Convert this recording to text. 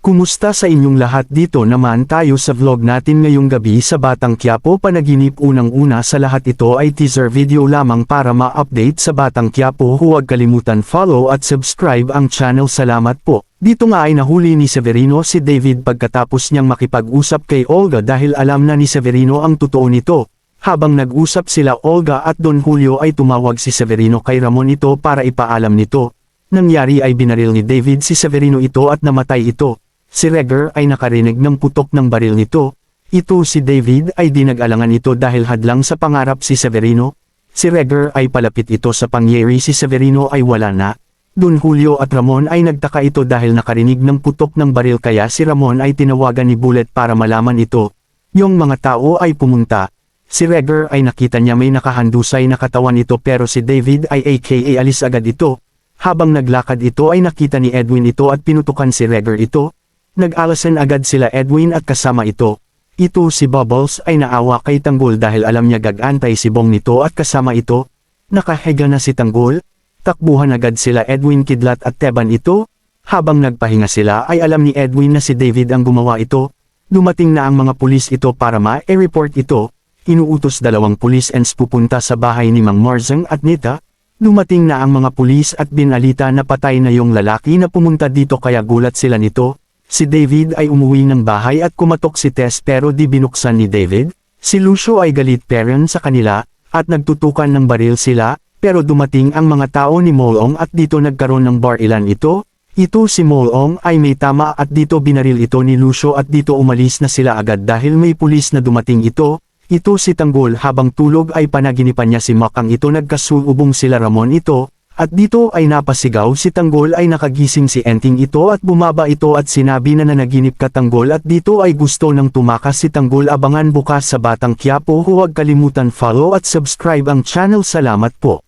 Kumusta sa inyong lahat? Dito naman tayo sa vlog natin ngayong gabi sa Batang Quiapo Panaginip. Unang-una sa lahat, ito ay teaser video lamang para ma-update sa Batang Quiapo. Huwag kalimutan follow at subscribe ang channel. Salamat po. Dito nga ay nahuli ni Severino si David pagkatapos niyang makipag-usap kay Olga dahil alam na ni Severino ang totoo nito. Habang nag-usap sila Olga at Don Julio ay tumawag si Severino kay Ramon ito para ipaalam nito. Nangyari ay binaril ni David si Severino ito at namatay ito. Si Regger ay nakarinig ng putok ng baril nito. Ito si David ay di nag-alangan ito dahil hadlang sa pangarap si Severino. Si Regger ay palapit ito sa pangyayari, si Severino ay wala na. Don Julio at Ramon ay nagtaka ito dahil nakarinig ng putok ng baril, kaya si Ramon ay tinawagan ni Bullet para malaman ito. Yung mga tao ay pumunta. Si Regger ay nakita niya may nakahandusay na katawan ito pero si David ay aka alis agad ito. Habang naglakad ito ay nakita ni Edwin ito at pinutukan si Regger ito. Nag-alasan agad sila Edwin at kasama ito. Ito si Bubbles ay naawa kay Tanggol dahil alam niya gagantay si Bong nito at kasama ito. Nakahiga na si Tanggol. Takbuhan agad sila Edwin, Kidlat at Teban ito. Habang nagpahinga sila ay alam ni Edwin na si David ang gumawa ito. Dumating na ang mga pulis ito para ma-report ito. Inuutos 2 pulis ens pupunta sa bahay ni Mang Marzeng at Nita. Dumating na ang mga pulis at binalita na patay na yung lalaki na pumunta dito, kaya gulat sila nito. Si David ay umuwi ng bahay at kumatok si Tess pero di binuksan ni David. Si Lucio ay galit sa kanila at nagtutukan ng baril sila, pero dumating ang mga tao ni Molong at dito nagkaroon ng barilan ito. Ito si Molong ay may tama at dito binaril ito ni Lucio at dito umalis na sila agad dahil may pulis na dumating ito. Ito si Tanggol, habang tulog ay panaginipan niya si Makang ito, nagkasulubong sila Ramon ito. At dito ay napasigaw si Tanggol, ay nakagising si Enting ito at bumaba ito at sinabi na nanaginip ka Tanggol, at dito ay gusto ng tumakas si Tanggol. Abangan bukas sa Batang Quiapo. Huwag kalimutan follow at subscribe ang channel. Salamat po.